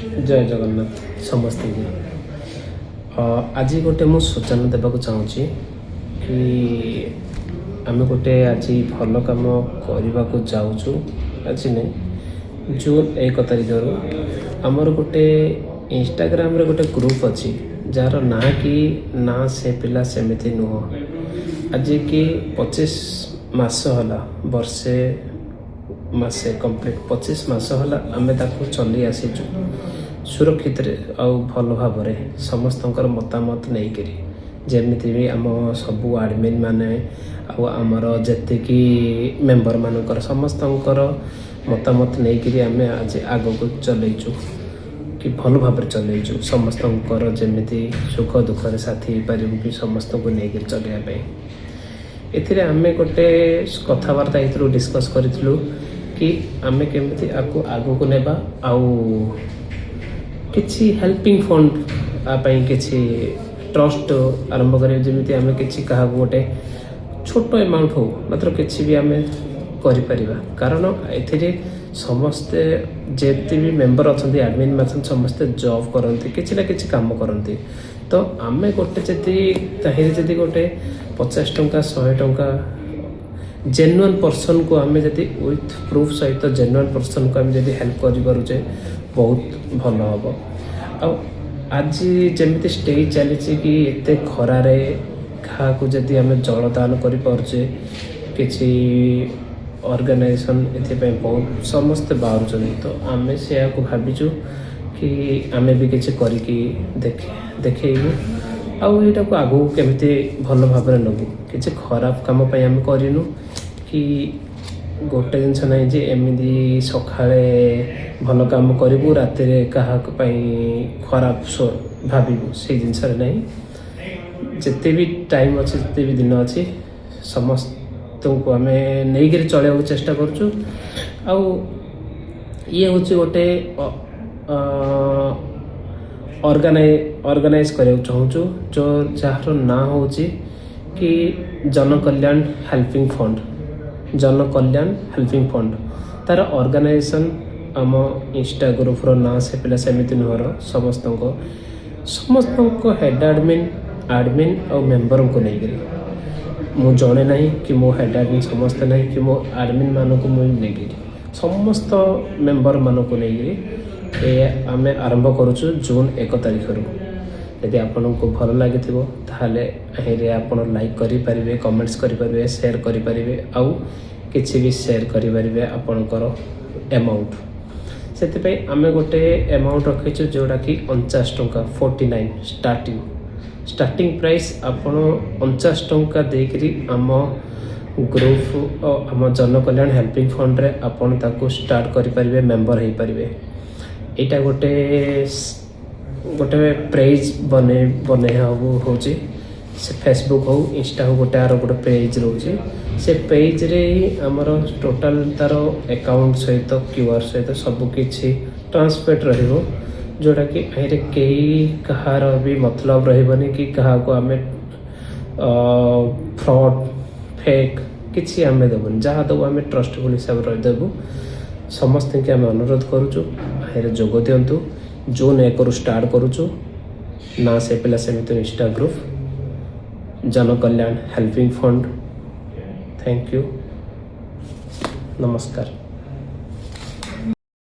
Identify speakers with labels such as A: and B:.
A: जय जगन्नाथ समस्त की आज गोटे मु सूचना देवाक चाहूँगी कि आम गोटे आज भल कम करने को जाऊँ आज नहीं जून 1 तारिख आमर गोटे इंस्टाग्राम रे गोटे ग्रुप अच्छी जार ना कि ना से पिला सेमती नुह आज कि 25 मास हला वर्षे मासे कंप्लीट 25 मास हला आमे ताको चली आसीचु सुरक्षित आउ भल भाव समस्तंकर मतामत नहीं करी जेमिति भी आम सबू एडमिन माने आमर जेतिकी मेंबर मानकर समस्तंकर मतामत नहीं करी आमे आज आगो को चलैचु कि भल भाव चलैचु समस्तंकर जेमिति सुख दुख रे साथी पारिबु कि समस्त को नहीं करी चलैया पे एथिरे आमे गोटे कथबार्ता एथिरो डिस्कस करितलु कि आमे केमती आको आगो को नेबा आउ किछि हेल्पिंग फंड आपाई किछि ट्रस्ट आरंभ करियो जेमिति आमे किछि कहा गोटे छोट अमाउंट हो मात्र किछि भी आमे करि परिबा कारण एथिरे समस्ते जेति भी मेंबर अछंती एडमिन माछन समस्ते जॉब करंती किछि ना किछि काम करंती तो आमे गोटे जति ताहिर जति गोटे 50 टंका 100 टंका जेन्युइन पर्सन को आमे जति विथ प्रूफ सहित जेन्युइन पर्सन को आमे जति हेल्प करि पारुचे बहुत भल हम आज जमी स्टेज चली कि एत खरार क्या जदि आम जलदान करें कि ऑर्गेनाइजेशन ये बहुत समस्ते बाहर तो आम से भाविचु कि आम भी किसी करके देखू आईटा को आगू केमती भल भाव नबू कि खराब कम आम करनु कि गोटे जिनस ना जे एमती सकाଳେ भल काम करूँ रात क्या खराब भावु से जिनस जिते भी टाइम अच्छे जिते भी दिन अच्छी समस्त को आम नहीं चलने चेष्टा करुँ ये हूँ गोटे ऑर्गेनाइज करने चाहूँ जो जार ना हूँ कि जन कल्याण हेल्पिंग फंड जन कल्याण हेल्पिंग फंड तार ऑर्गेनाइजेशन आम इंस्टा ग्रुप ना से पिला सेमिति नुहर समस्त हेड एडमिन और मेंबर को लेकर मु जड़े ना कि मो हेड एडमिन समस्त ना कि मो एडमिन मान को मुझे समस्त मेंबर मान को लेकर आम आरंभ करुचु जून 1 तारिख यदि आपन को भल लगी ताहले आपन लाइक करें कमेंट्स करें शेयर करें आउ किसी भी शेयर करें आपणकर अमाउंट से आम गोटे अमाउंट रखीचु जोड़ा कि 49 टंका 49 स्टार्टिंग प्राइस आपन 49 टंका देकरी आम ग्रुप आम जन कल्याण हेल्पिंग फंड रे आपन ताको स्टार्ट करें मेंबर हो पारे यहाँ गोटे गोटे पेज बने हूँ से फेसबुक हो इंस्टा हो गोटे आर गोटे पेज रोचे से पेज रे आमर टोटाल तार अकाउंट सहित क्यूआर सहित सबकि ट्रांसपेट रहिबो जोड़ा कि अरे कहीं कहार भी मतलब रहिबनी कि कहा को आम फ्रॉड फेक किसी आम देवनी जहाँ देव आम ट्रस्टेबल हिसाब से देवु समस्त के आम अनुरोध करुचु जोग दिंतु जून 1 रु स्टार्ट करुचु ना से पिला सेमिति इंस्टा ग्रुप जन कल्याण हेल्पिंग फंड थैंक यू नमस्कार।